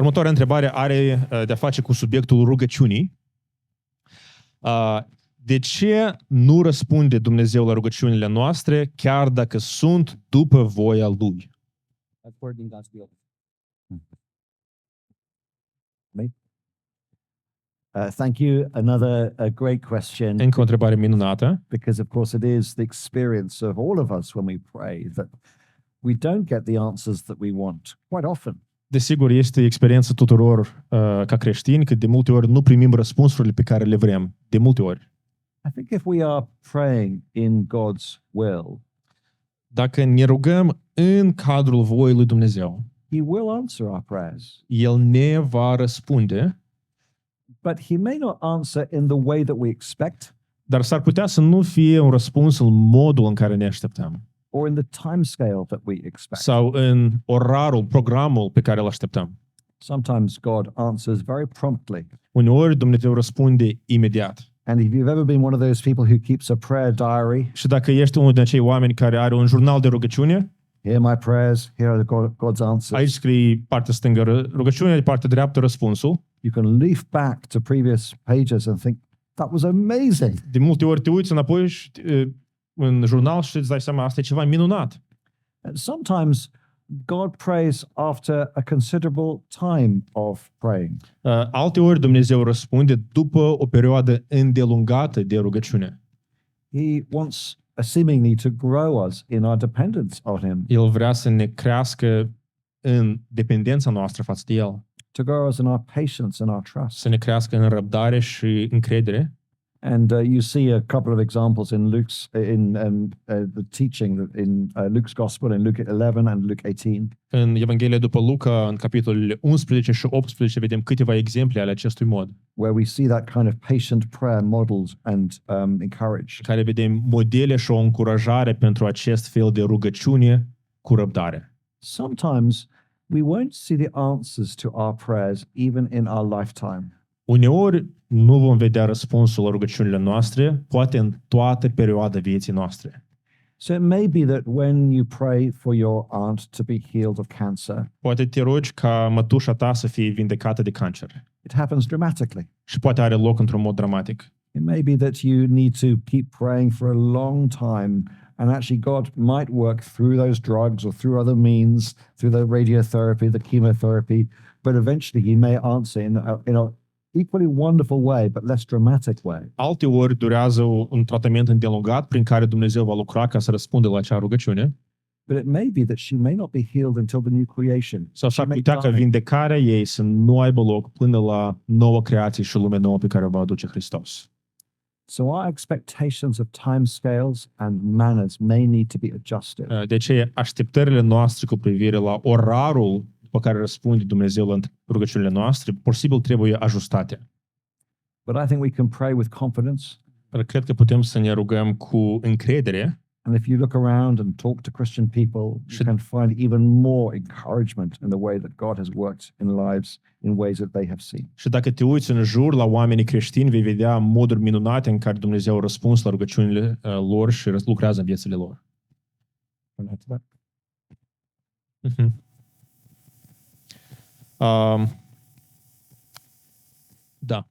Următoarea întrebare are de-a face cu subiectul rugăciunii. De ce nu răspunde Dumnezeu la rugăciunile noastre, chiar dacă sunt după voia Lui? According to God's will. Thank you. Another great question, Încă o întrebare minunată, because of course it is the experience of all of us when we pray that we don't get the answers that we want quite often. desigur, este experiența tuturor ca creștini, că de multe ori nu primim răspunsurile pe care le vrem. De multe ori. I think if we are praying in God's will, Dacă ne rugăm în cadrul voii lui Dumnezeu, He will answer our prayers, El ne va răspunde, but He may not answer in the way that we expect dar s-ar putea să nu fie un răspuns în modul în care ne așteptăm. or in the timescale that we expect. Sau în orarul, programul pe care îl așteptăm. Sometimes God answers very promptly. Uneori Dumnezeu răspunde imediat. And if you've ever been one of those people who keeps a prayer diary, Și dacă ești unul din acei oameni care are un jurnal de rugăciune, here are my prayers, here are God's answers. aici scrii partea stângă rugăciunea, partea dreaptă răspunsul. You can leaf back to previous pages and think, that was amazing. De multe ori te uiți înapoi și, în jurnal și îți dai seama, asta e ceva minunat. And sometimes God prays after a considerable time of praying. Alteori Dumnezeu răspunde după o perioadă îndelungată de rugăciune. He wants seemingly to grow us in our dependence on Him, El vrea să ne crească în dependența noastră față de El, to grow us in our patience and our trust. să ne crească în răbdare și încredere. And you see a couple of examples in the teaching in Luke's Gospel, in Luke 11 and Luke 18. În Evanghelia după Luca, în capitolele 11 și 18, vedem câteva exemple ale acestui mod, Where we see that kind of patient prayer modeled and encouraged. în care vedem modele și o încurajare pentru acest fel de rugăciune cu răbdare. Sometimes we won't see the answers to our prayers even in our lifetime. Uneori nu vom vedea răspunsul la rugăciunile noastre, poate în toată perioada vieții noastre. So it may be that when you pray for your aunt to be healed of cancer, Poate te rogi ca mătușa ta să fie vindecată de cancer it happens dramatically. și poate are loc într-un mod dramatic. It may be that you need to keep praying for a long time, and actually God might work through those drugs or through other means, through the radiotherapy, the chemotherapy, but eventually He may answer in a equally wonderful way, but less dramatic way. Alteori durează un tratament îndelungat prin care Dumnezeu va lucra ca să răspundă la acea rugăciune, But it may be that she may not be healed until the new creation. sau She s-ar may putea ca die. vindecarea ei să nu aibă loc până la noua creație și lumea nouă pe care o va aduce Hristos. So our expectations of timescales and manners may need to be adjusted. De aceea, așteptările noastre cu privire la orarul pe care răspunde Dumnezeu la rugăciunile noastre, posibil trebuie ajustate. But I think we can pray with confidence. Dar cred că putem să ne rugăm cu încredere. And if you look around and talk to Christian people, you Should- can find even more encouragement in the way that God has worked in lives in ways that they have seen. Și dacă te uiți în jur la oamenii creștini, vei vedea moduri minunate în care Dumnezeu a răspuns la rugăciunile lor și lucrează în viețile lor. Mhm. Da,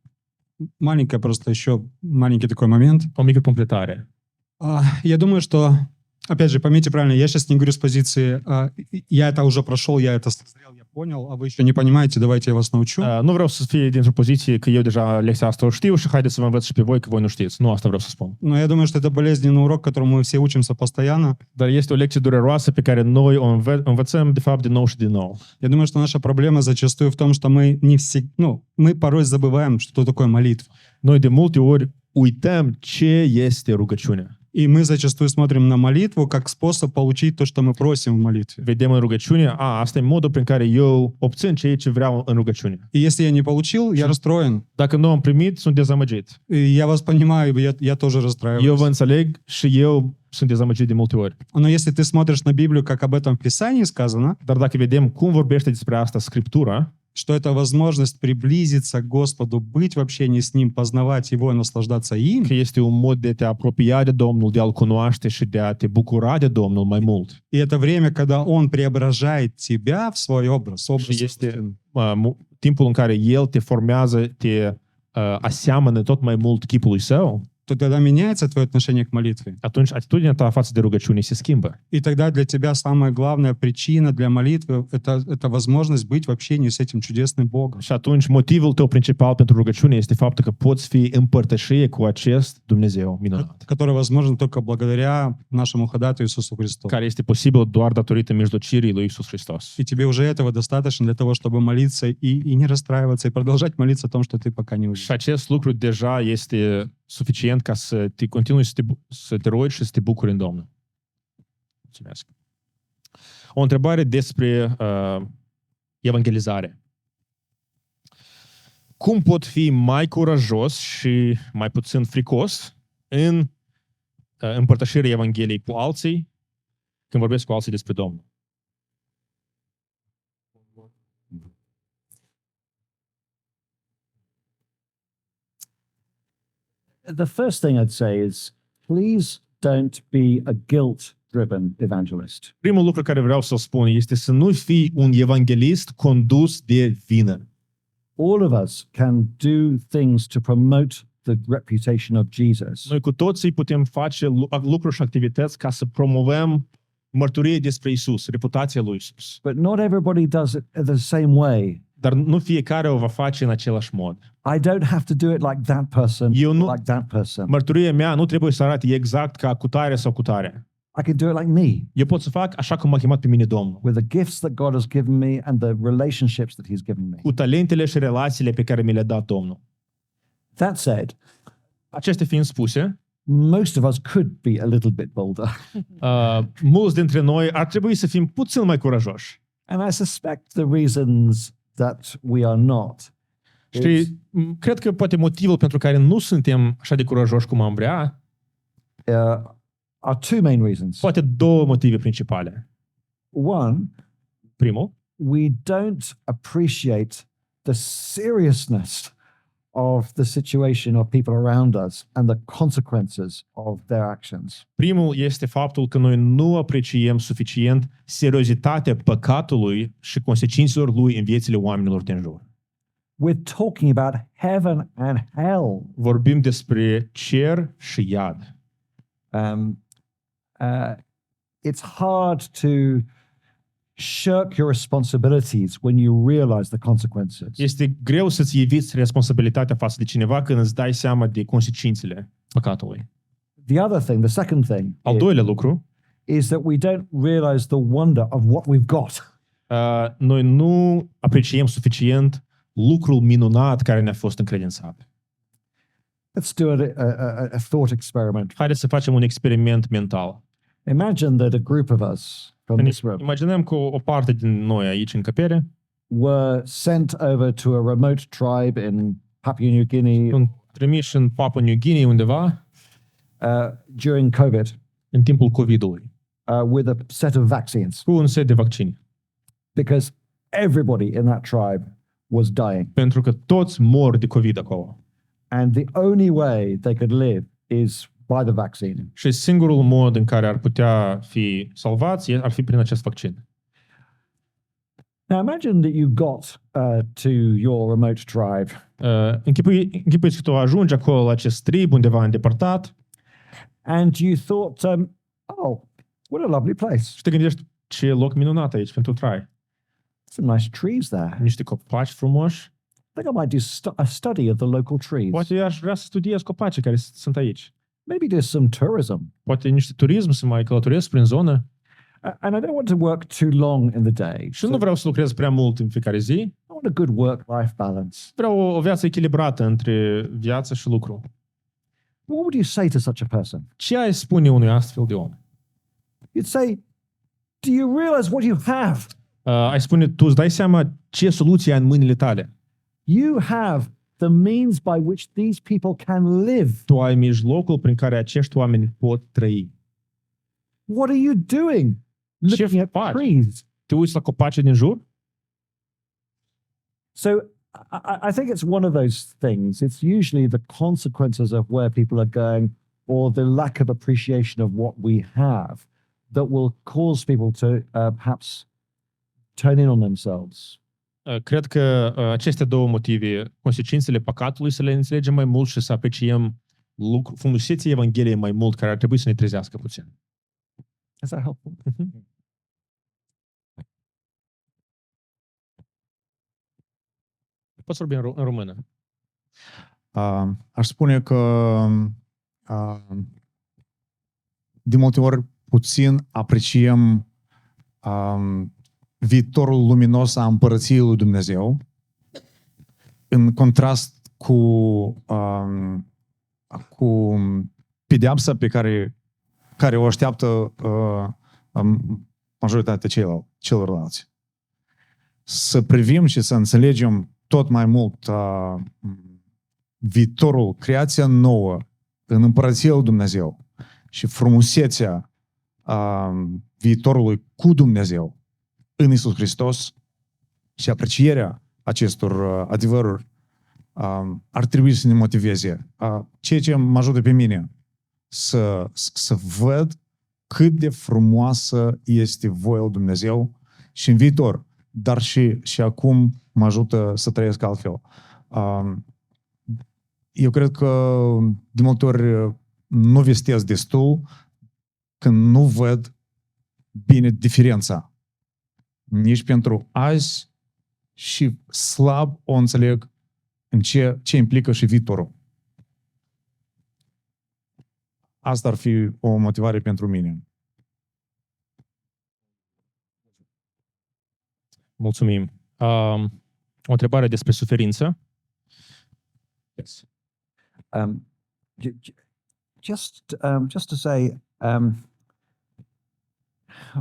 Маленькое просто еще, маленький такой момент. o mică completare. Я думаю, что, опять же, поймите правильно, я сейчас не говорю с позиции, я это уже прошел, я это созрел, я понял, а вы еще не понимаете, давайте я вас научу. Nu vreau să fie dintr-o poziție că eu deja lecția asta o știu și haideți să vă învăț și pe voi că voi nu știți. Nu asta vreau să spun. Но я думаю, что это болезненный урок, которому мы все учимся постоянно. Dar este o lecție dureroasă pe care noi o învățăm de fapt din nou și din nou. Я думаю, что наша проблема зачастую в том, что мы не все, мы порой забываем, что такое молитва. Noi de multe ori uităm ce este rugăciunea. И мы зачастую смотрим на молитву как способ получить то, что мы просим в молитве. Vedem în rugăciune, asta e modul prin care eu obțin ceea ce vreau în rugăciune. И если я не получил, я расстроен. Dacă nu am primit, sunt dezamăgit. И я вас понимаю, я тоже расстраиваюсь. Eu vă înțeleg și eu sunt dezamăgit de multe ori. Но если ты смотришь на Библию, как об этом в Писании сказано, Dar dacă vedem cum vorbește despre asta Scriptura, что это возможность приблизиться к Господу, быть в общении с Ним, познавать Его и наслаждаться им, că este un mod de a te apropia de Domnul, de a-L cunoaște și de a te bucura de Domnul mai mult. и это время, когда Он преображает тебя в свой образ. Și este timpul în care El te formează, te aseamănă tot mai mult chipului Său, То тогда меняется твое отношение к молитве. atunci atitudinea ta față de rugăciune se schimbă. И тогда для тебя самая главная причина для молитвы это возможность быть в общении с этим чудесным Богом. Și atunci motivul tău principal pentru rugăciune este faptul că poți fi în părtășie cu acest Dumnezeu minunat, Который возможен только благодаря нашему ходатаю Иисусу Христу. care este posibil doar datorită mijlocirii lui Iisus Hristos. И тебе уже этого достаточно для того, чтобы молиться и не расстраиваться, и продолжать молиться о том, что ты пока не увидишь. Și acest lucru deja este suficient ca să te continui să te rogi și să te bucuri în Domnul. Mulțumesc. O întrebare despre evangelizare. Cum pot fi mai curajos și mai puțin fricos în împărtășirea Evangheliei cu alții când vorbesc cu alții despre Domnul? The first thing I'd say is please don't be a guilt-driven evangelist. Primul lucru care vreau să-l spun este să nu fii un evanghelist condus de vină. All of us can do things to promote the reputation of Jesus. Noi cu toții putem face lucruri și activități ca să promovăm mărturie despre Isus, reputația lui Isus. But not everybody does it the same way. Dar nu fiecare o va face în același mod. I don't have to do it like that person, Eu nu- like that person. Mărturia mea nu trebuie să arate exact ca cutare sau cutare. I can do it like me, Eu pot să fac așa cum m-a chemat pe mine Domnul, with the gifts that God has given me and the relationships that He's given me. cu talentele și relațiile pe care mi le-a dat Domnul. That said, Acestea fiind spuse, most of us could be a little bit bolder. mulți dintre noi ar trebui să fim puțin mai curajoși. And I suspect the reasons that we are not. Și cred că poate motivul pentru care nu suntem așa de curajoși cum am vrea, Are two main reasons. poate două motive principale. One, Primul, we don't appreciate the seriousness of the situation of people around us and the consequences of their actions. primul este faptul că noi nu apreciem suficient seriozitatea păcatului și consecințelor lui în viețile oamenilor din jur. We're talking about heaven and hell. Vorbim despre cer și iad. It's hard to shirk your responsibilities when you realize the consequences. Este greu să-ți eviți responsabilitatea față de cineva când îți dai seama de consecințele păcatului. The other thing, the second thing, Al doilea lucru, is that we don't realize the wonder of what we've got. noi nu apreciem suficient lucrul minunat care ne-a fost încredințat. Let's do a thought experiment. Haideți să facem un experiment mental. Imagine that a group of us from this room Imaginăm că o parte din noi aici în încăpere were sent over to a remote tribe in Papua New Guinea sunt trimiși în Papua New Guinea undeva during COVID în timpul COVID-ului with a set of vaccines cu un set de vaccini. because everybody in that tribe was dying. Pentru că toți mor de COVID acolo. And the only way they could live is by the vaccine. Și singurul mod în care ar putea fi salvați ar fi prin acest vaccin. Now imagine that you got to your remote tribe Închipuiți că tu ajungi acolo la acest trib undeva îndepărtat and you thought, oh, what a lovely place. și te gândești ce loc minunat aici pentru trai. Some nice trees there. Niște copaci frumoși. I think I might do a study of the local trees. Poate eu aș vrea să studiez copacii care sunt aici. Maybe do some tourism. Poate niște turism să mai călătoresc prin zonă. And I don't want to work too long in the day. Și nu vreau să lucrez prea mult în fiecare zi. I want a good work-life balance. Vreau o viață echilibrată între viață și lucru. What would you say to such a person? Ce ai spune unui astfel de om? You'd say, do you realize what you have? Ai spune, tu îți dai seama ce soluție ai în mâinile tale. You have the means by which these people can live. Tu ai mijlocul prin care acești oameni pot trăi. What are you doing? Ce Looking at faci? trees. Te uiți la copacii din jur? So I think it's one of those things. It's usually the consequences of where people are going or the lack of appreciation of what we have that will cause people to perhaps turn in on themselves. Cred că aceste două motive, consecințele păcatului, să le înțelegem mai mult și să apreciem frumusețea Evangheliei mai mult, care ar trebui să ne trezească puțin. Is that helpful? Poți vorbi în română. Aș spune că de multe ori puțin apreciem viitorul luminos a împărăției lui Dumnezeu în contrast cu pedeapsa pe care o așteaptă majoritatea celorlalți. Să privim și să înțelegem tot mai mult viitorul, creația nouă în împărăția lui Dumnezeu și frumusețea viitorului cu Dumnezeu în Iisus Hristos și aprecierea acestor adevăruri ar trebui să ne motiveze. Ceea ce mă ajută pe mine să văd cât de frumoasă este voia lui Dumnezeu și în viitor, dar și acum mă ajută să trăiesc altfel. Eu cred că de multe ori nu vestez destul când nu văd bine diferența. Nici pentru azi și slab o înțeleg în ce implică și viitorul. Asta ar fi o motivare pentru mine. Mulțumim. O întrebare despre suferință. Yes. Just to say,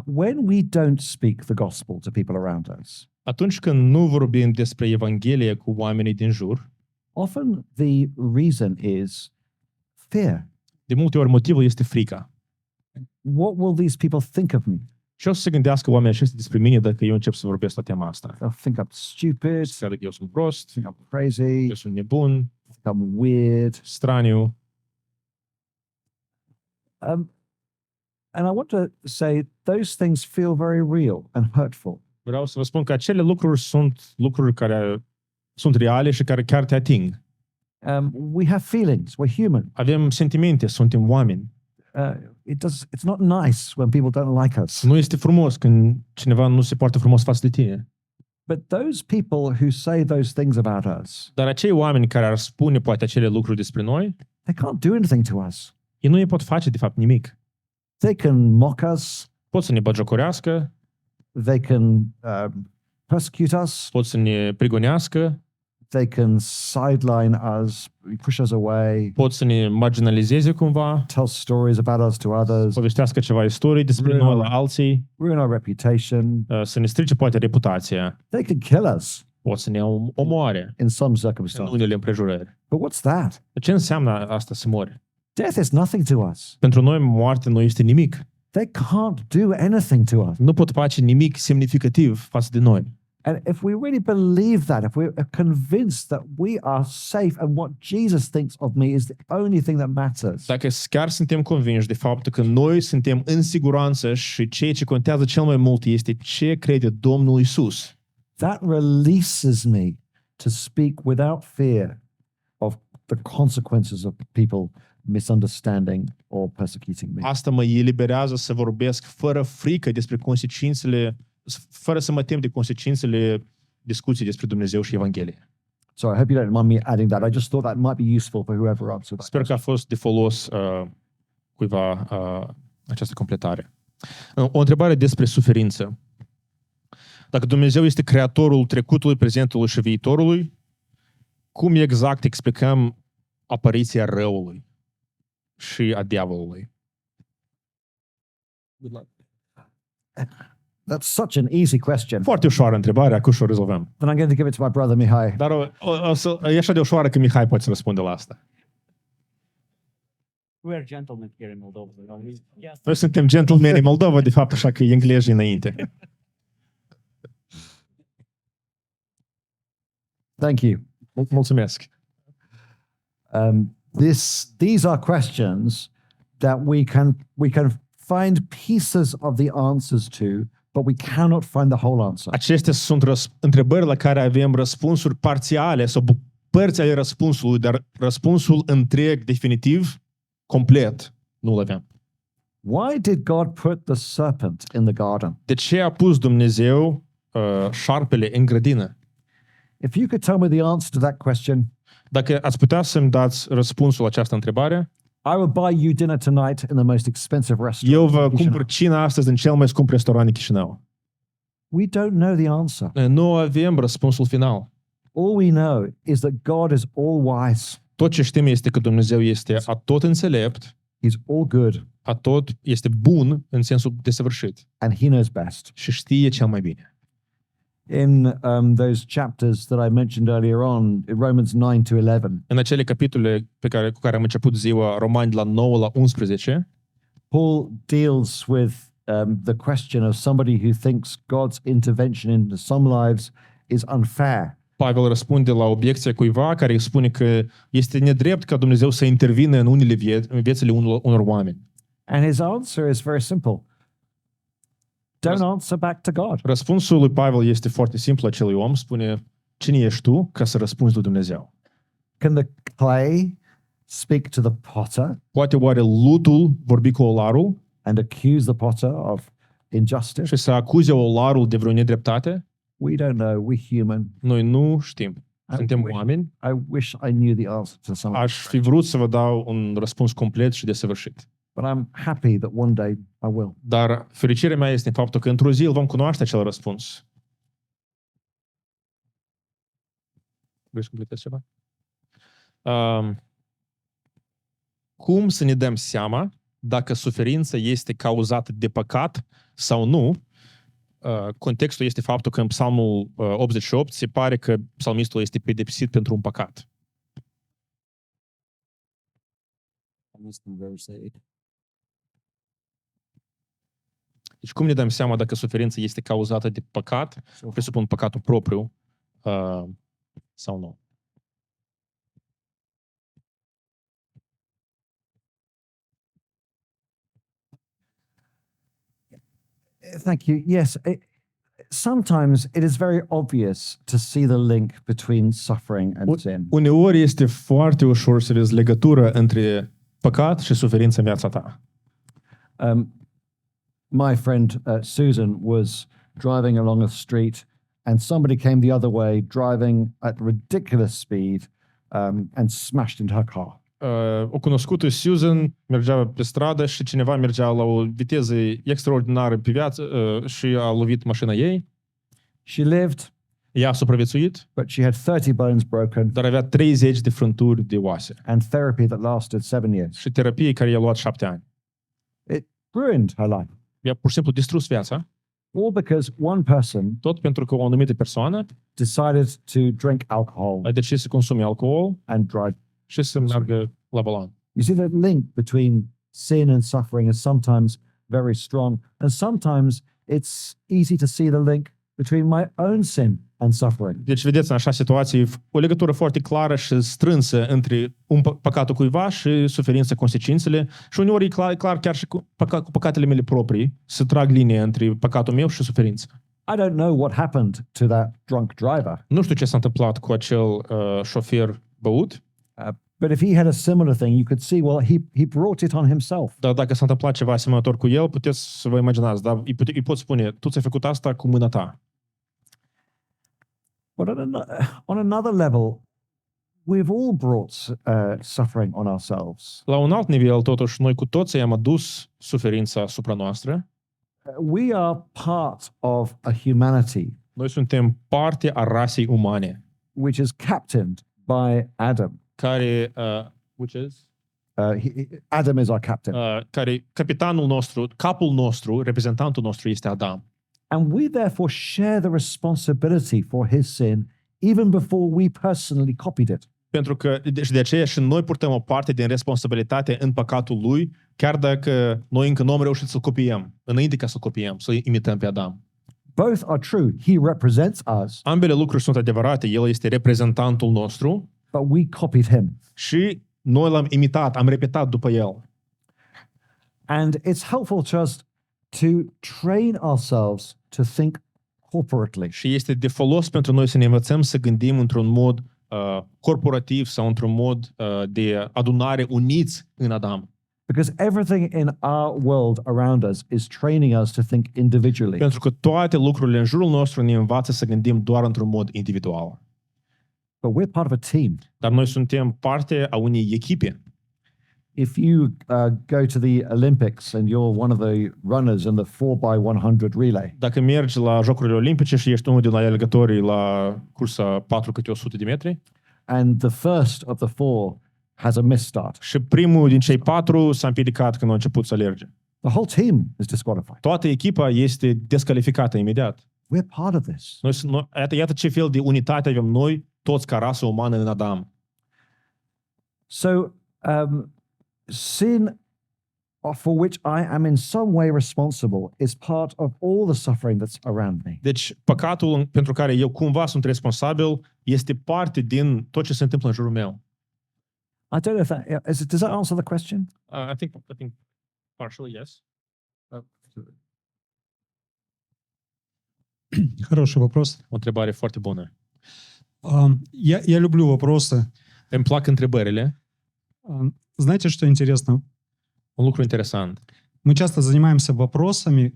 when we don't speak the gospel to people around us, Atunci când nu vorbim despre Evanghelie cu oamenii din jur, often the reason is fear. de multe ori motivul este frica. What will these people think of me? Ce o să se gândească oamenii aceștia despre mine dacă eu încep să vorbesc la tema asta? They'll think I'm stupid, Să creadă că eu sunt prost, think I'm crazy, eu sunt nebun, think I'm weird. straniu. And I want to say those things feel very real and hurtful. Vreau să vă spun că acele lucruri sunt lucruri care sunt reale și care chiar te ating. We have feelings. We're human. Avem sentimente, suntem oameni. It's not nice when people don't like us. Nu este frumos când cineva nu se poartă frumos față de tine. But those people who say those things about us, Dar acei oameni care ar spune poate acele lucruri despre noi, they can't do anything to us. ei nu ne pot face de fapt nimic. They can mock us. Pot să ne bagiocorească, They can persecute us. pot să ne prigonească, They can sideline us, push us away, pot să ne marginalizeze cumva, tell stories about us to others, povestească ceva istorii despre noi la alții, ruin our reputation. să ne strice poate reputația, They can kill us pot să ne omoare in some în circumstances. unele împrejurări. But what's that? Ce înseamnă asta să mori? Death is nothing to us. Pentru noi moartea nu este nimic. They can't do anything to us. Nu pot face nimic semnificativ față de noi. And if we really believe that, if we're convinced that we are safe and what Jesus thinks of me is the only thing that matters, Dacă chiar suntem convinși de faptul că noi suntem în siguranță și ceea ce contează cel mai mult este ce crede Domnul Isus, that releases me to speak without fear of the consequences of people misunderstanding or persecuting me. asta mă eliberează să vorbesc fără frică despre consecințele, fără să mă tem de consecințele discuției despre Dumnezeu și Evanghelie. So I hope you don't mind me adding that. I just thought that might be useful for whoever answered that. Sper că a fost de folos cuiva această completare. O întrebare despre suferință. Dacă Dumnezeu este creatorul trecutului, prezentului și viitorului, cum exact explicăm apariția răului și a diavolului? Good luck. That's such an easy question. Foarte ușoară întrebare, acum și o rezolvăm. Then I'm going to give it to my brother Mihai. Dar e așa de ușoară că Mihai poate să răspunde la asta. We are gentlemen here in Moldova. Yes. Noi suntem gentlemen în Moldova, de fapt, așa că e englezii înainte. Thank you. Mulțumesc. These are questions that we can find pieces of the answers to, but we cannot find the whole answer. Acestea sunt întrebări la care avem răspunsuri parțiale sau părți ale răspunsului, dar răspunsul întreg, definitiv, complet, nu-l avem. Why did God put the serpent in the garden? De ce a pus Dumnezeu șarpele în grădină? If you could tell me the answer to that question, Dacă ați putea să-mi dați răspunsul la această întrebare, I would buy you dinner tonight in the most expensive restaurant. eu in vă Chișinău. cumpăr cina astăzi în cel mai scump restaurant din Chișinău. We don't know the answer. Nu avem răspunsul final. All we know is that God is all wise. Tot ce știm este că Dumnezeu este atot înțelept, He's all good, atot este bun în sensul desăvârșit and He knows best. și știe cel mai bine. In those chapters that I mentioned earlier on, in Romans 9-11, În acele capitole cu care am început ziua, Romani de la 9 la 11, Paul deals with the question of somebody who thinks God's intervention into some lives is unfair. Pavel răspunde la obiecția cuiva care îi spune că este nedrept ca Dumnezeu să intervină în unele în viețile unor oameni. And his answer is very simple. Don't answer back to God. Răspunsul lui Pavel este foarte simplu acelui om, spune, cine ești tu ca să răspunzi lui Dumnezeu? Can the clay speak to the potter Poate oare lutul vorbi cu olarul and accuse the potter of injustice? și să acuze olarul de vreo nedreptate? We don't know. We're human. Noi nu știm. Suntem I oameni. wish I knew the answer to some of Aș fi vrut să vă dau un răspuns complet și desăvârșit. but I'm happy that one day I will. Dar fericirea mea este în faptul că într-o zi îl vom cunoaște acel răspuns. Vrei să completezi ceva? Cum să ne dăm seama dacă suferința este cauzată de păcat sau nu? Contextul este faptul că în Psalmul 88 se pare că psalmistul este pedepsit pentru un păcat. Deci cum ne dăm seama dacă suferința este cauzată de păcat, presupun păcatul propriu sau nu? Thank you. Yes, sometimes it is very obvious to see the link between suffering and sin. Uneori este foarte ușor să vezi legătura între păcat și suferință în viața ta. My friend Susan was driving along a street, and somebody came the other way, driving at ridiculous speed, and smashed into her car. O cunoscută Susan mergea pe stradă și cineva mergea la o viteză extraordinară pe viață și a lovit mașina ei. She lived, Ea a supraviețuit, but she had 30 bones broken dar avea 30 de frânturi de oase and therapy that lasted 7 years. și terapie care i-a luat 7 ani. It ruined her life. Ea pur și simplu distrus viața, All because one person tot pentru că o anumită persoană decided to drink alcohol a decis să consume alcool and drive. și să meargă la volan. You see, the link between sin and suffering is sometimes very strong, and sometimes it's easy to see the link between my own sin and suffering. Deci, vedeți, în așa situație, o legătură foarte clară și strânsă între păcatul cuiva și suferința, consecințele, și uneori e clar chiar și cu păcatele mele proprii, să trag linie între păcatul meu și suferință. I don't know what happened to that drunk driver, Nu știu ce s-a întâmplat cu acel șofer băut, but if he had a similar thing, you could see, well, he brought it on himself. dar dacă s-a întâmplat ceva asemănător cu el, puteți să vă imaginați, dar îi pot spune, tu ți-ai făcut asta cu mâna ta. But on another level, we've all brought suffering on ourselves. La un alt nivel, totuși, noi cu toții am adus suferința asupra noastră. We are part of a humanity Noi suntem parte a rasei umane, which is captained by Adam. care, which is? Adam is our captain. Care capitanul nostru, capul nostru, reprezentantul nostru este Adam. And we therefore share the responsibility for his sin even before we personally copied it. Pentru că, și de aceea și noi purtăm o parte din responsabilitate în păcatul lui, chiar dacă noi încă nu am reușit să-l copiem, înainte ca să-l copiem, să imităm pe Adam. Both are true. He represents us, Ambele lucruri sunt adevărate. El este reprezentantul nostru but we copied him. și noi l-am imitat, am repetat după el. And it's helpful to us to train ourselves to think corporately. Și este de folos pentru noi să ne învățăm să gândim într-un mod corporativ sau într-un mod de adunare uniți în Adam. Because everything in our world around us is training us to think individually. Pentru că toate lucrurile în jurul nostru ne învață să gândim doar într-un mod individual. But we're part of a team. Dar noi suntem parte a unei echipe. If you go to the Olympics and you're one of the runners in the 4x100 relay, Dacă mergi la Jocurile Olimpice și ești unul din alergătorii la cursa 4x100 de metri and the first of the four has a misstart, și primul din cei 4 s-a împiedicat când a început să alerge, the whole team is disqualified. toată echipa este descalificată imediat. We're part of this. Iată ce fel de unitate avem noi, toți ca rasă umană în Adam. So, sin for which I am in some way responsible is part of all the suffering that's around me. Deci păcatul pentru care eu cumva sunt responsabil este parte din tot ce se întâmplă în jurul meu. I don't know if that does that answer the question? I think partially yes. Хороший вопрос. O întrebare foarte bună. Я люблю вопросы. Îmi plac întrebările. Знаете, что интересно? Un lucru interesant. Мы часто занимаемся вопросами,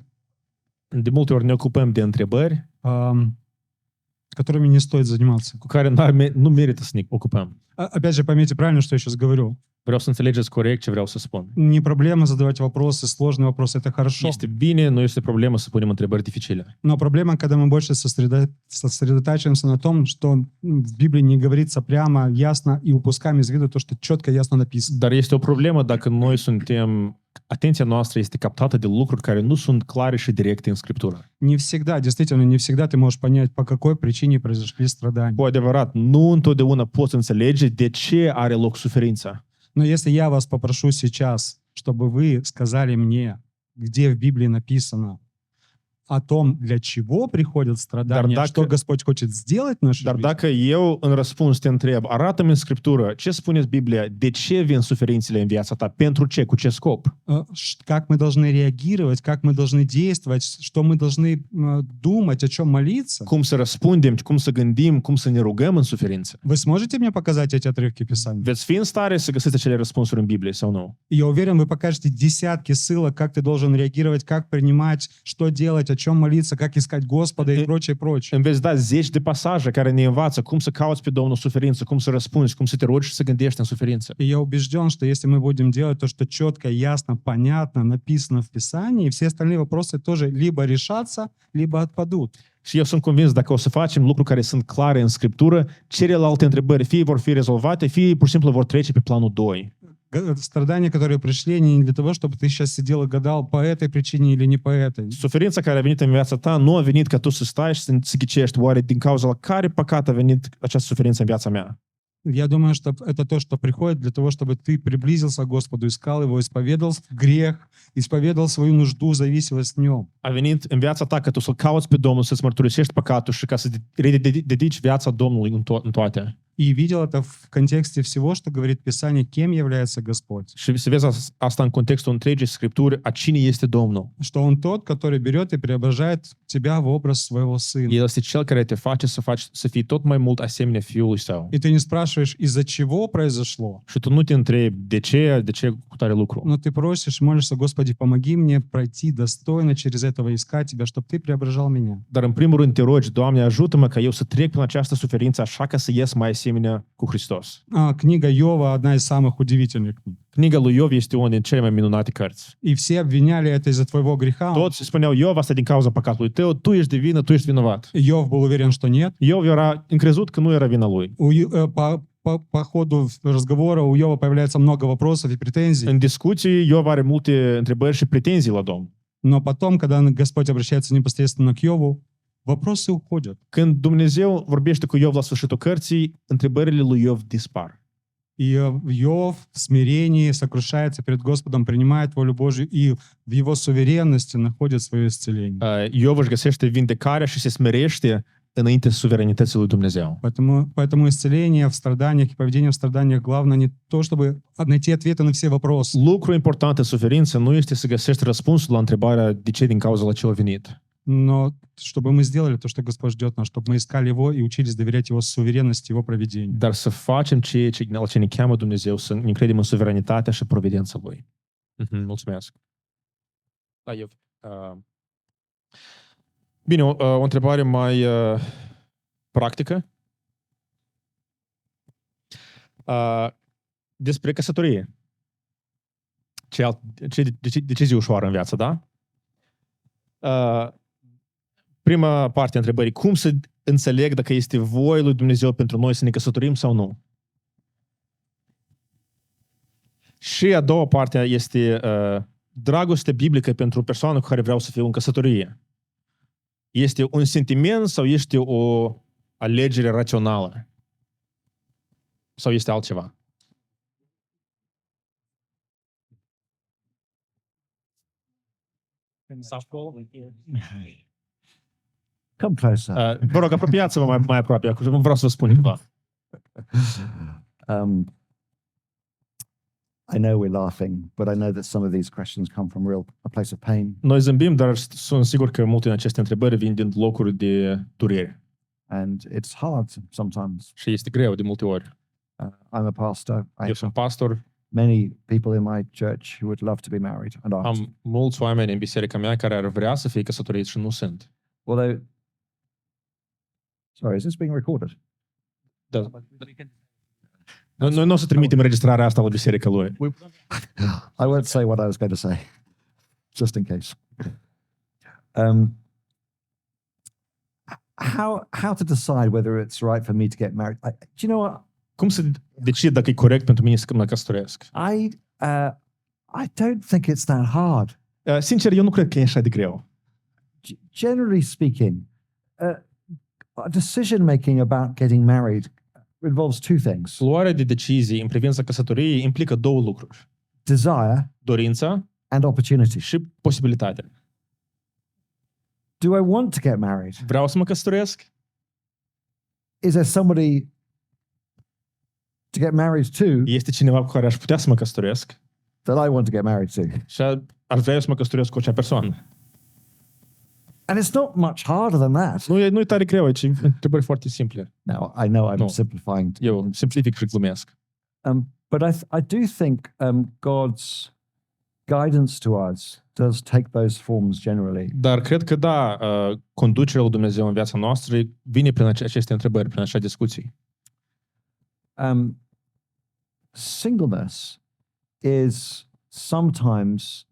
De multe ori ne ocupăm de întrebări которыми не стоит заниматься. cu care nu merită să ne ocupăm. Опять же, поймите правильно, что я сейчас говорю. Vreau să înțelegeți corect ce vreau să spun. Не проблема задавать вопросы, сложные вопросы, это хорошо. Este bine, nu este problemă să punem întrebări dificile. Но проблема, когда мы больше сосредотачиваемся на том, что в Библии не говорится прямо, ясно, и упускаем из виду то, что четко, ясно написано. Dar este o problemă dacă noi suntem, atenția noastră este captată de lucruri care nu sunt clare și directe în Scriptură. Не всегда, действительно, не всегда ты можешь понять, по какой причине произошли страдания. Cu adevărat, nu întotdeauna poți înțelege de ce are loc suferința. Но если я вас попрошу сейчас, чтобы вы сказали мне, где в Библии написано о том, для чего приходят страдания, Dar что Господь хочет сделать в нашей Dar жизни, dacă eu în răspuns te întreb, arată-mi în Scriptură, ce spune Biblia, de ce vin suferințele în viața ta, pentru ce, cu ce scop? как мы должны реагировать, как мы должны действовать, что мы должны думать, о чем молиться, Cum să răspundem, cum să gândim, cum să ne rugăm în suferință? вы сможете мне показать эти отрывки Писания? Veți fi în stare să găsiți acele răspunsuri în Biblie sau nu? Я уверен, вы покажете десятки ссылок, как ты должен реагировать, как принимать, что делать, о чем молиться, как искать Господа и прочее, прочее. Îmi veți da 10 de pasaje care ne învață cum să cauți pe Domnul suferință, cum să răspunzi, cum să te rogi și să gândești în suferință. И я убежден, что если мы будем делать то, что четко, ясно, понятно написано в Писании, все остальные вопросы тоже либо решатся, либо отпадут. Și eu sunt convins, dacă o să facem lucruri care sunt clare în Scriptură, celelalte întrebări fie vor fi rezolvate, fie pur și simplu vor trece pe planul 2. Страдания, которые пришли, они не для того, чтобы ты сейчас сидел и гадал, по этой причине или не по этой. Suferința care a venit în viața ta nu a venit ca tu să stai și să ghicești oare din cauza la care păcat a venit această suferință în viața mea. Я думаю, что это то, что приходит для того, чтобы ты приблизился к Господу, искал Его, исповедал грех, исповедал свою нужду, зависимость в Нем. A venit în viața ta ca tu să-L cauți pe Domnul, să-ți mărturisești păcatul și ca să dedici viața Domnului în toate. И видел это в контексте всего, что говорит Писание, кем является Господь. Și să vezi asta în contextul întregii Scripturi, a cine este Domnul. Что Он тот, который берет и преображает тебя в образ своего Сына. El este Cel care te face să fii tot mai mult asemenea Fiului Său. И ты не спрашиваешь, из-за чего произошло, Și tu nu te întrebi de ce cu tare lucru. но ты просишь, молишься, Господи, помоги мне пройти достойно через этого, искать Тебя, чтобы Ты преображал меня. Dar în primul rând te rogi, Doamne, ajută-mă ca eu să trec prin această suferință așa ca să ies mai asemenea cu Hristos. Книга Иова одна из самых удивительных книг. Kniga lui Iov este una din cele mai minunate cărți. И все обвиняли это из-за твоего греха. Toți spuneau, Iov, asta din cauza păcatului tău, tu ești de vină, tu ești vinovat. Иов был уверен, что нет. Iov era încrezut că nu era vina lui. По ходу разговора у Иова появляется много вопросов и претензий. În discuții, Iov are multe întrebări și pretenzii la Domnul. Но потом, когда Господь обращается непосредственно к Иову, вопросы уходят. Când Dumnezeu vorbește cu Iov la sfârșitul cărții, întrebările lui Iov dispar. И Иов в смирении сокрушается перед Господом, принимает волю Божию и в его суверенности находит свое исцеление. Iov își găsește vindecarea și se smerește înainte suveranității lui Dumnezeu. Поэтому исцеление в страданиях и поведение в страданиях главное не то, чтобы найти ответы на все вопросы, Lucru important în suferință nu este să găsești răspunsul la întrebarea de ce din cauza la ce a venit, но чтобы мы сделали то, что Господь ждет нас, чтобы мы искали Его и учились доверять Его суверенности, Его проведению. dar să facem la ce ne cheamă Dumnezeu, să ne credem în suveranitatea și providența Lui. Mulțumesc. Da, eu. Bine, o întrebare mai practică. Despre căsătorie. Decizie ușoară în viață, da? Prima parte a întrebării. Cum să înțeleg dacă este voia lui Dumnezeu pentru noi să ne căsătorim sau nu? Și a doua parte este dragoste biblică pentru o persoană cu care vreau să fiu în căsătorie. Este un sentiment sau este o alegere rațională? Sau este altceva? Come closer. Vă rog, apropiați-vă mai aproape. Acum vreau să vă spun ceva. I know we're laughing, but I know that some of these questions come from a place of pain. Noi zâmbim, dar sunt sigur că multe din aceste întrebări vin din locuri de durere. And it's hard sometimes. Și este greu de multe ori. I'm a pastor. Eu sunt pastor, Many people in my church who would love to be married and aren't. am mulți oameni în biserica mea care ar vrea să fie căsătoriți și nu sunt. Although, sorry, is this being recorded? Da. Noi nu o să trimitem înregistrarea asta la biserica lui. I won't say what I was going to say, just in case. How to decide whether it's right for me to get married? Do you know what? Cum să decid dacă e corect pentru mine să mă căsătoresc? I don't think it's that hard. Sincer, eu nu cred că e așa de greu. Generally speaking, decision making about getting married involves two things: Luarea de decizii în privința căsătoriei implică două lucruri. desire Dorința and opportunity. și posibilitatea. Do I want to get married? Vreau să mă căsătoresc? Is there somebody to get married to Este cineva cu care aș putea să mă căsătoresc? that I want to get married to? Și ar vrea să mă căsătoresc cu acea persoană. And it's not much harder than that. Nu e tare greu, ci întrebări foarte simple. Now, I know I'm No. simplifying, Eu simplific și glumesc. but I do think God's guidance to us does take those forms generally. Dar cred că da, conducerea lui Dumnezeu în viața noastră vine prin aceste întrebări, prin aceste discuții. Singleness is sometimes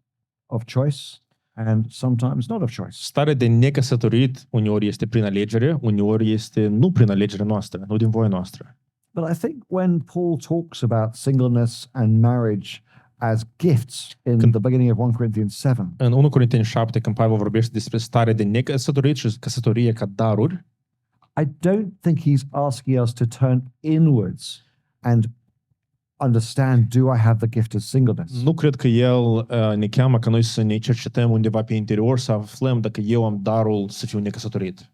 of choice and sometimes not of choice. Starea de necăsătorit uneori este prin alegere, uneori este nu prin alegerea noastră, nu din voia noastră. But I think when Paul talks about singleness and marriage as gifts in the beginning of 1 Corinthians 7, În 1 Corinteni 7, când Pavel vorbește despre starea de necăsătorit și căsătorie ca daruri, I don't think he's asking us to turn inwards and understand, do I have the gift of singleness? nu cred că el ne cheamă ca noi să ne cercetăm undeva pe interior, să aflăm dacă eu am darul să fiu necăsătorit.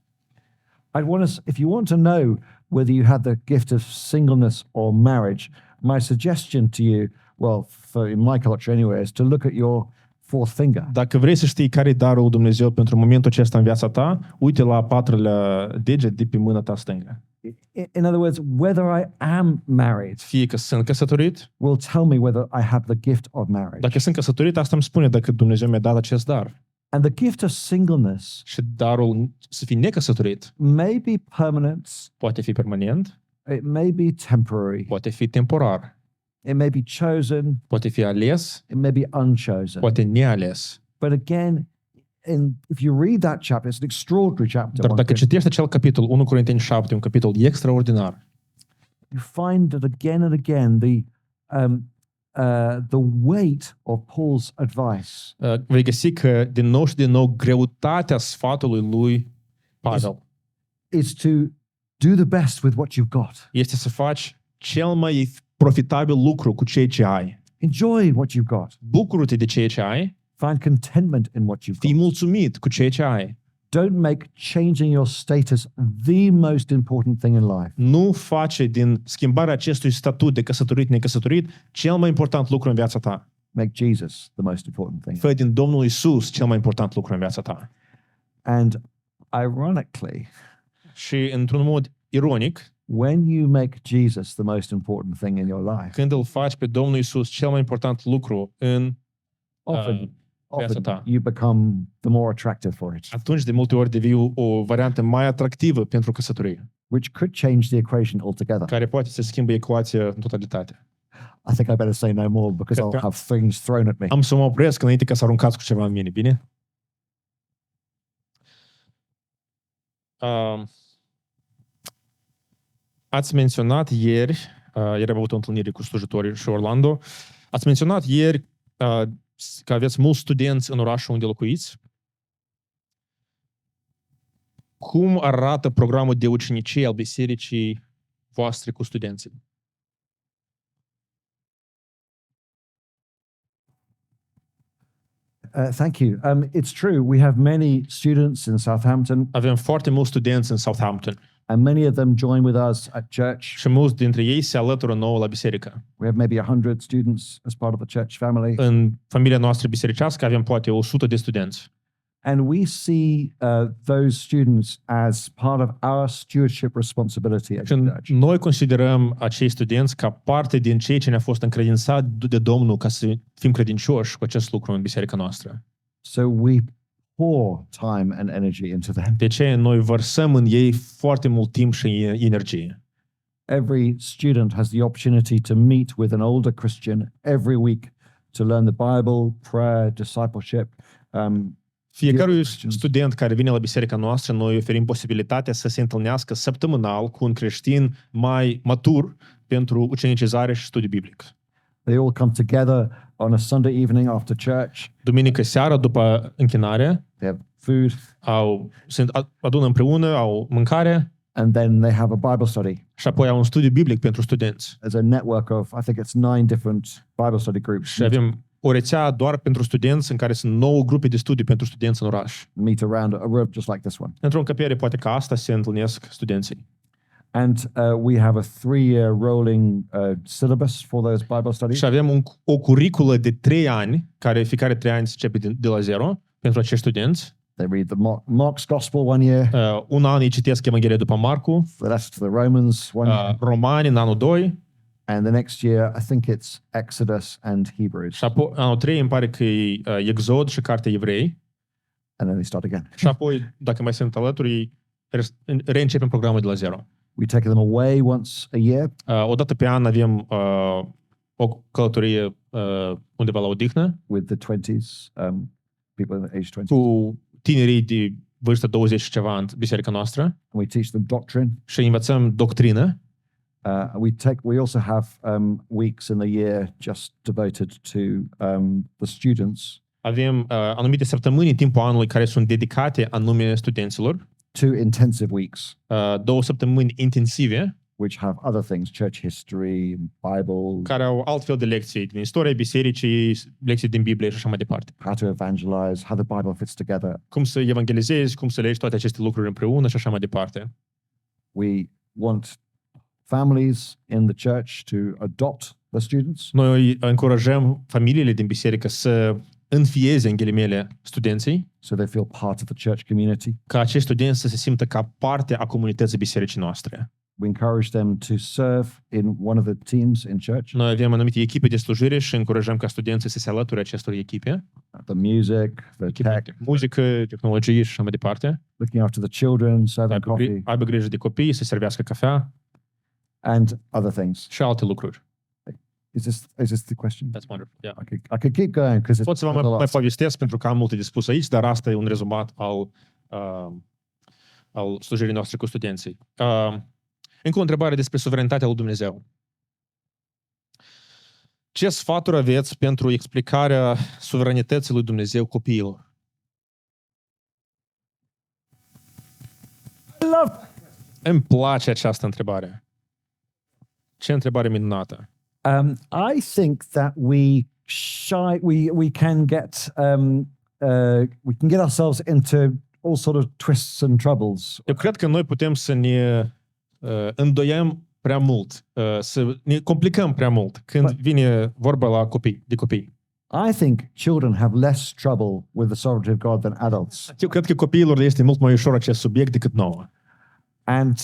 I'd want us, if you want to know whether you have the gift of singleness or marriage, my suggestion to you, well, in my culture anyway, is to look at your fourth finger. Dacă vrei să știi care e darul lui Dumnezeu pentru momentul acesta în viața ta, uite la a patrulea deget de pe mâna ta stângă. In other words, whether I am married Fie că sunt căsătorit, will tell me whether I have the gift of marriage. dacă sunt căsătorit, asta îmi spune dacă Dumnezeu mi-a dat acest dar. And the gift of singleness Și darul să fii necăsătorit may be permanent, poate fi permanent, it may be temporary, poate fi temporar, it may be chosen, poate fi ales, it may be unchosen. poate neales. But again, if you read that chapter, it's an extraordinary chapter. Dar dacă citești acel capitol, 1 Corinteni 7, un capitol extraordinar, You find that again and again the weight of Paul's advice vei găsi că din nou și din nou greutatea sfatului lui Pavel is to do the best with what you've got. este să faci cel mai profitabil lucru cu ceea ce ai. Enjoy what you've got. Bucură-te de ceea ce ai, Find contentment in what you've fii got. mulțumit cu ceea ce ai. Don't make changing your status the most important thing in life. Nu face din schimbarea acestui statut de căsătorit necăsătorit cel mai important lucru în viața ta. Make Jesus the most important thing. Fă din Domnul Isus cel mai important lucru în viața ta. And ironically, Și într-un mod ironic, when you make Jesus the most important thing in your life, când îl faci pe Domnul Isus cel mai important lucru în often viața ta, you become the more attractive for it, atunci de multe ori devii o variantă mai atractivă pentru căsătorie, which could change the equation altogether. care poate să schimbe ecuația în totalitate. I think I better say no more because I'll have things thrown at me. Am să mă opresc înainte ca să aruncați cu ceva în mine, bine? Ați menționat ieri, ieri am avut o întâlnire cu slujitorii și Orlando, ați menționat ieri că aveți mulți studenți în orașul unde locuiți. Cum arată programul de ucenicie al bisericii voastre cu studenții? Thank you. It's true. We have many students in Southampton, Avem foarte mulți studenți în Southampton and many of them join with us at church. și mulți dintre ei se alătură nouă la biserică. We have maybe 100 students as part of the church family. În familia noastră bisericească avem poate 100 de studenți. And we see those students as part of our stewardship responsibility at Și church. noi considerăm acei studenți ca parte din ceea ce ne-a fost încredințat de Domnul ca să fim credincioși cu acest lucru în biserica noastră. So we pour time and energy into them. De ce noi vărsăm în ei foarte mult timp și energie. Every student has the opportunity to meet with an older Christian every week to learn the Bible, prayer, discipleship. Fiecărui Christians. student care vine la biserica noastră, noi oferim posibilitatea să se întâlnească săptămânal cu un creștin mai matur pentru ucenicizare și studiu biblic. They all come together on a Sunday evening after church. Duminică seara, după închinare, They have food, se adună împreună, au mâncare and then they have a Bible study. și apoi au un studiu biblic pentru studenți. There's a network of, I think it's 9 different Bible study groups Și avem o rețea doar pentru studenți în care sunt 9 grupe de studiu pentru studenți în oraș. meet around a room just like this one. Într-o încăpere poate ca asta se întâlnesc studenții. And we have a 3-year rolling syllabus for those Bible studies. Și avem o curiculă de 3 ani, care fiecare 3 ani se începe de la zero pentru acești studenți. They read Mark's Gospel one year, Un an îi citesc Evanghelia după Marcu, the rest of the Romans one year, Romani în anul 2 and the next year I think it's Exodus and Hebrews, și apoi anul 3 îmi pare că e Exod și Cartea Evrei. and then they start again. Și apoi, dacă mai sunt alături, ei reîncepem programul de la zero. We take them away once a year Odată pe an avem o călătorie undeva la odihnă with the 20s, people in the age 20s. cu tinerii de vârstă 20 și ceva în biserica noastră And we teach them doctrine. și învățăm doctrină. We also have weeks in the year just devoted to the students. Avem anumite săptămâni în timpul anului care sunt dedicate anume studenților. 2 intensive weeks, 2 săptămâni intensive which have other things, church history, Bible, care au altfel de lecții din istoria bisericii, lecții din Biblie și așa mai departe. how to evangelize, how the Bible fits together. Cum să evangelizezi, cum să legi toate aceste lucruri împreună și așa mai departe. We want families in the church to adopt the students Noi încurajăm familiile din biserică să înfieze, în ghilimele, studenții, so they feel part of the church community. ca acești studenți să se simtă ca parte a comunității bisericii noastre. We encourage them to serve in one of the teams in church, Noi avem anumite echipe de slujire și încurajăm ca studenții să se alăture acestor echipe. the music, the Echipe tech, de muzică, tehnologie și așa mai departe. looking after the children, serving coffee, Aibă grijă de copii, să servească cafea and other things. și alte lucruri. Is this the question? That's wonderful. Yeah. I could keep going because Pot să vă it's a mai lot. povestesc pentru că am multe de spus aici, dar asta e un rezumat al slujirii noastre cu studenții. Încă o întrebare despre suveranitatea lui Dumnezeu. Ce sfaturi aveți pentru explicarea suveranității lui Dumnezeu copiilor? I love Îmi place această întrebare. Ce întrebare minunată. I think that we can get ourselves into all sort of twists and troubles. Eu cred că noi putem să ne îndoiem prea mult, să ne complicăm prea mult când vine vorba la de copii. I think children have less trouble with the sovereignty of God than adults. Eu cred că copiilor le este mult mai ușor acest subiect decât nouă. And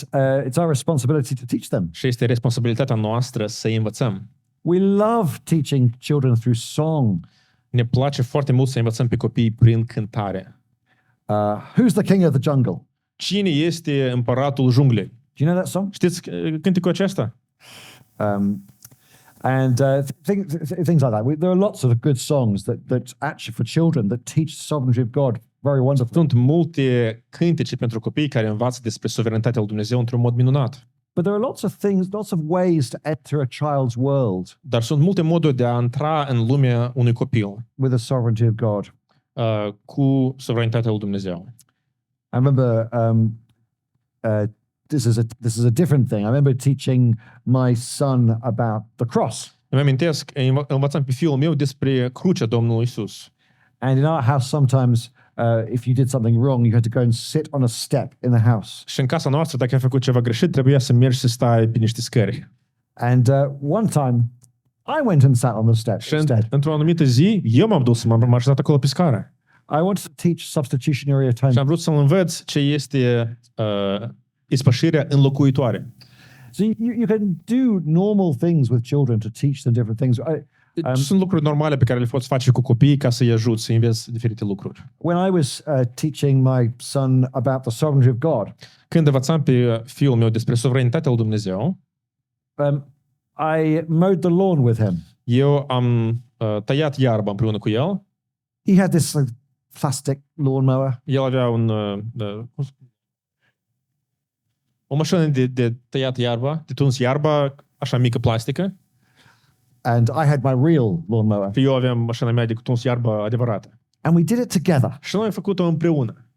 it's our responsibility to teach them. Și este responsabilitatea noastră să îi învățăm. We love teaching children through song. Ne place foarte mult să învățăm pe copii prin cântare. Who's the king of the jungle? Cine este împăratul junglei? Do you know that song? Știți cântecul acesta? Things like that. There are lots of good songs that actually for children that teach the sovereignty of God very wonderfully. Sunt multe cântece pentru copii care învață despre suveranitatea lui Dumnezeu într-un mod minunat. But there are lots of ways to enter a child's world Dar sunt multe moduri de a intra în lumea unui copil with the sovereignty of God. Cu suveranitatea lui Dumnezeu. I remember this is a different thing. I remember teaching my son about the cross. Îmi amintesc, învățam pe fiul meu despre crucea Domnului Isus. And in our house, sometimes if you did something wrong, you had to go and sit on a step in the house. Și în casa noastră, dacă ai făcut ceva greșit, trebuia să mergi să stai pe niște scări. And one time, I went and sat on the step Și instead. într-o anumită zi, eu m-am dus, m-am așezat acolo pe scară. I wanted to teach substitutionary Și atonement. am vrut să-l învăț ce este ispășirea înlocuitoare. So you can do normal things with children to teach them different things. Sunt lucruri normale pe care le poți face cu copiii ca să-i ajuți să înveți diferite lucruri. When I was teaching my son about the sovereignty of God, Când învățam pe fiul meu despre suveranitatea lui Dumnezeu, I mowed the lawn with him. eu am tăiat iarba împreună cu el. He had this plastic lawnmower, El avea o mașină de tăiat iarba, de tuns iarba, așa mică plastică. and I had my real lawnmower. Și eu aveam mașina mea de tuns iarba adevărată. And we did it together. Și noi am făcut-o împreună.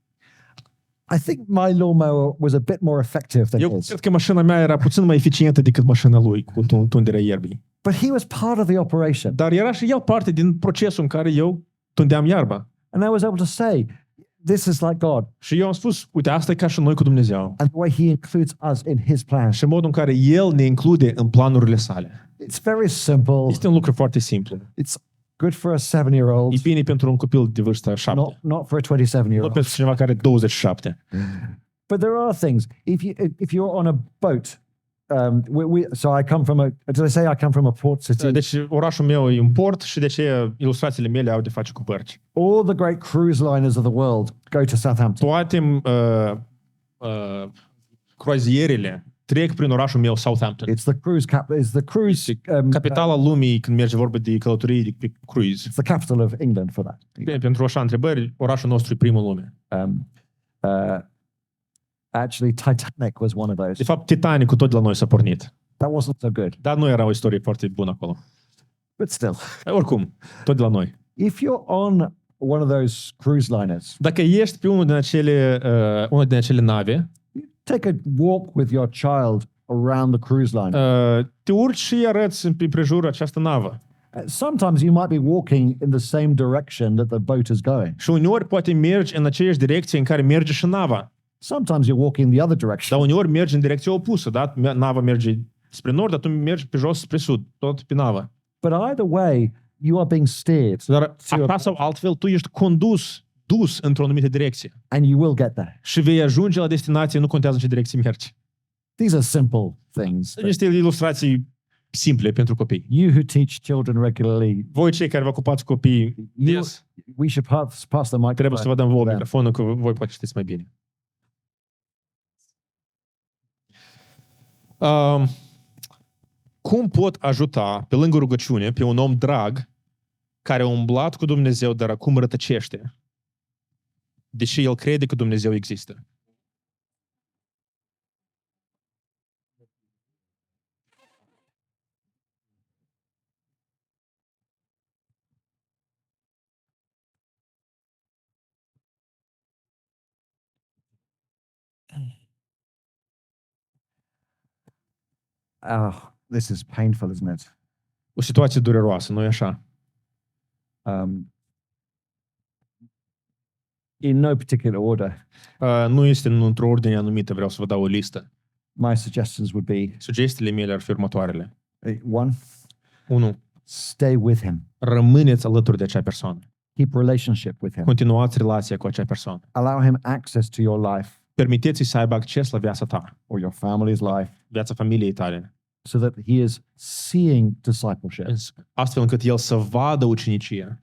I think my lawnmower was a bit more effective than Eu his. cred că mașina mea era puțin mai eficientă decât mașina lui cu tunderea ierbii. But he was part of the operation. Dar era și el parte din procesul în care eu tundeam iarba. And I was able to say, this is like God. Și eu am spus, uite, asta e ca și noi cu Dumnezeu. And the way he includes us in his plan. Și modul în care El ne include în planurile sale. It's very simple. Este un lucru foarte simplu. It's good for a 7-year-old, E bine pentru un copil de vârstă 7. not for a Nu 27-year-old. pentru cineva care are 27. But there are things. If you're on a boat, so I come from did I say I come from a port city? Deci orașul meu e un port și de aceea ilustrațiile mele au de face cu bărci. All the great cruise liners of the world go to Southampton. Toate croazierele trec prin orașul meu Southampton. It's the cruise Capitala lumii când merge vorba de călătorii de pe cruise. it's the capital of England for that. Pentru așa întrebări, orașul nostru e primul lume. Actually, Titanic was one of those. De fapt, Titanicul tot de la noi s-a pornit. That wasn't so good, Dar nu era o istorie foarte bună acolo. but still, Dar oricum, tot de la noi. if you're on one of those cruise liners, Dacă ești pe una din acele nave, take a walk with your child around the cruise line. te urci și îi arăți în prejur această navă. Sometimes you might be walking in the same direction that the boat is going. Și uneori poate mergi în aceeași direcție în care merge și nava. Sometimes you're walking the other direction. Dar uneori mergi în direcția opusă, da? Nava merge spre nord, dar tu mergi pe jos spre sud, tot pe navă. But either way, you are being steered, Dar așa sau altfel, tu ești dus într-o anumită direcție. and you will get there. Și vei ajunge la destinație, nu contează în ce direcție mergi. These are simple things. Sunt niște ilustrații simple pentru copii. You who teach children regularly, Voi cei care vă ocupați copii des, we should pass the trebuie să vă microphone. dăm vouă Da. microfonul, că voi poate știți mai bine. Cum pot ajuta, pe lângă rugăciune, pe un om drag care a umblat cu Dumnezeu, dar acum rătăcește, deși el crede că Dumnezeu există? Oh, this is painful, isn't it? o situație dureroasă, nu-i așa? In no particular order, Nu este într-o ordine anumită, vreau să vă dau o listă. my suggestions would be Sugestiile mele ar fi următoarele. 1, 1. stay with him, Rămâneți alături de acea persoană. keep relationship with him, Continuați relația cu acea persoană. allow him access to your life Permiteți-i să aibă acces la viața ta, or your family's life, viața familiei tale, so that he is seeing discipleship. astfel încât el să vadă ucenicia.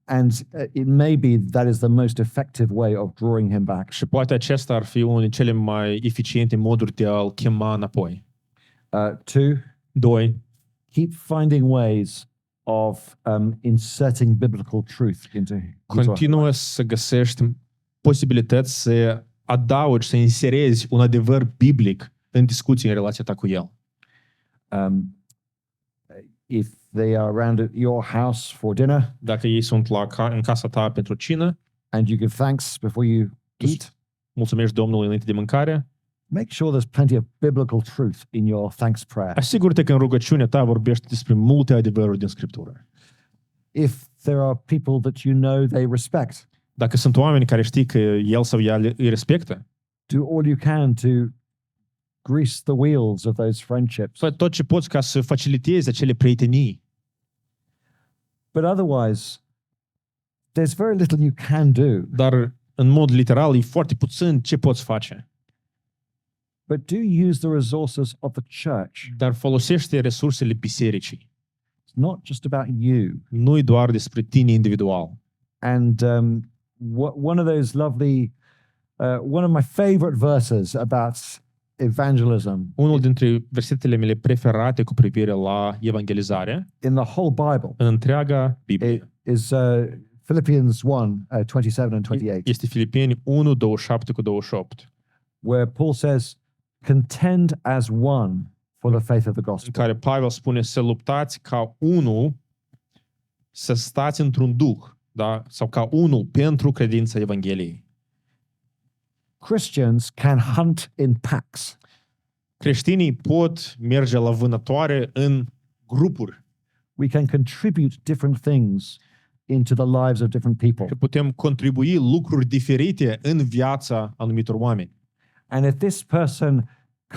And it may be that is the most effective way of drawing him back. Și poate acesta ar fi unul din cele mai eficiente moduri de a-l chema înapoi. 2, 2. keep finding ways of inserting biblical truth into his life. Continuă să găsești posibilități să adaugi, să inserezi un adevăr biblic în discuție în relația ta cu el. If they are around at your house for dinner Dacă ei sunt în casa ta pentru cină, and you give thanks before you tu eat, mulțumești Domnului înainte de mâncare, make sure there's plenty of biblical truth in your thanks prayer. asigură-te că în rugăciunea ta vorbești despre multe adevăruri din Scriptură. If there are people that you know they respect, Dacă sunt oameni care știi că el sau ea îi respectă, do all you can to grease the wheels of those friendships. fă tot ce poți ca să facilitezi acele prietenii. But otherwise, there's very little you can do. Dar, în mod literal, e foarte puțin ce poți face. But do use the resources of the church. Dar folosește resursele bisericii. It's not just about you. Nu e doar despre tine individual. And one of those lovely, one of my favorite verses about evangelism Unul dintre versetele mele preferate cu privire la evangelizare in the whole Bible în întreaga Biblie is Philippians 1, 27 and 28, este Filipeni 1, 27 cu 28, where Paul says, contend as one for the faith of the în gospel. care Pavel spune să luptați ca unul, să stați într-un duh, da? Sau ca unul pentru credința Evangheliei. Christians can hunt in packs. Creștinii pot merge la vânătoare în grupuri We can contribute different things into the lives of different people. și putem contribui lucruri diferite în viața anumitor oameni. And if this person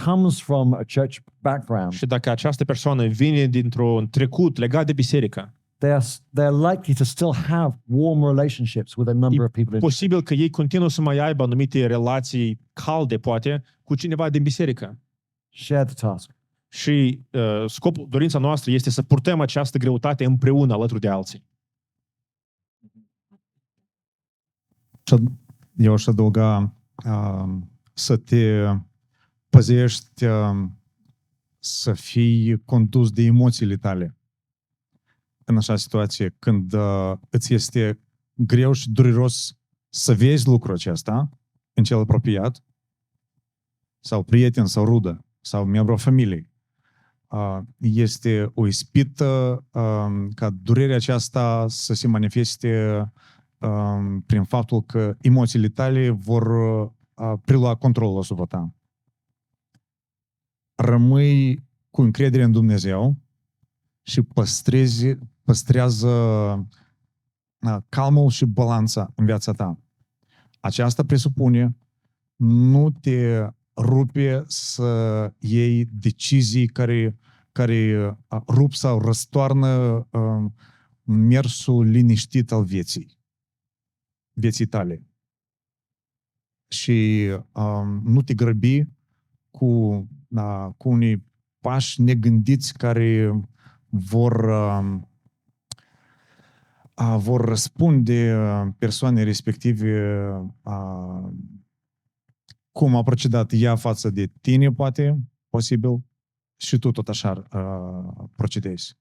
comes from a church background, Și dacă această persoană vine dintr-un trecut legat de biserică, they're likely to still have warm relationships with a number of people. posibil că ei continuă să mai aibă anumite relații calde, poate, cu cineva din biserică. Share the task. Și dorința noastră este să purtăm această greutate împreună alături de alții. Eu aș adăuga să te păzești, să fii condus de emoțiile tale în așa situație, când îți este greu și dureros să vezi lucrul acesta în cel apropiat, sau prieten, sau rudă, sau membru al familiei. Este o ispită ca durerea aceasta să se manifeste prin faptul că emoțiile tale vor prelua controlul asupra ta. Rămâi cu încredere în Dumnezeu și păstrează calmul și balanța în viața ta. Aceasta presupune nu te rupe să iei decizii care rup sau răstoarnă mersul liniștit al vieții tale. Și nu te grăbi cu unii pași negândiți care vor răspunde persoanei respective cum a procedat ea față de tine, posibil, și tu tot așa procedezi.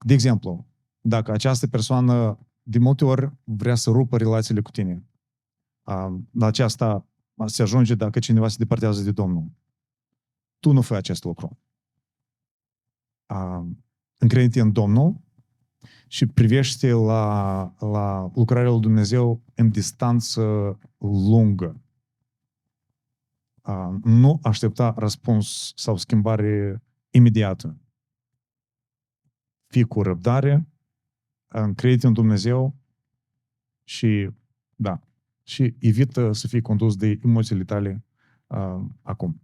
De exemplu, dacă această persoană de multe ori vrea să rupă relațiile cu tine, la aceasta se ajunge dacă cineva se depărtează de Domnul. Tu nu fă acest lucru. Încrede-te în Domnul și privește la lucrarea lui Dumnezeu în distanță lungă. Nu aștepta răspuns sau schimbare imediată. fii cu răbdare, crede în Dumnezeu și, da, și evită să fii condus de emoțiile tale acum.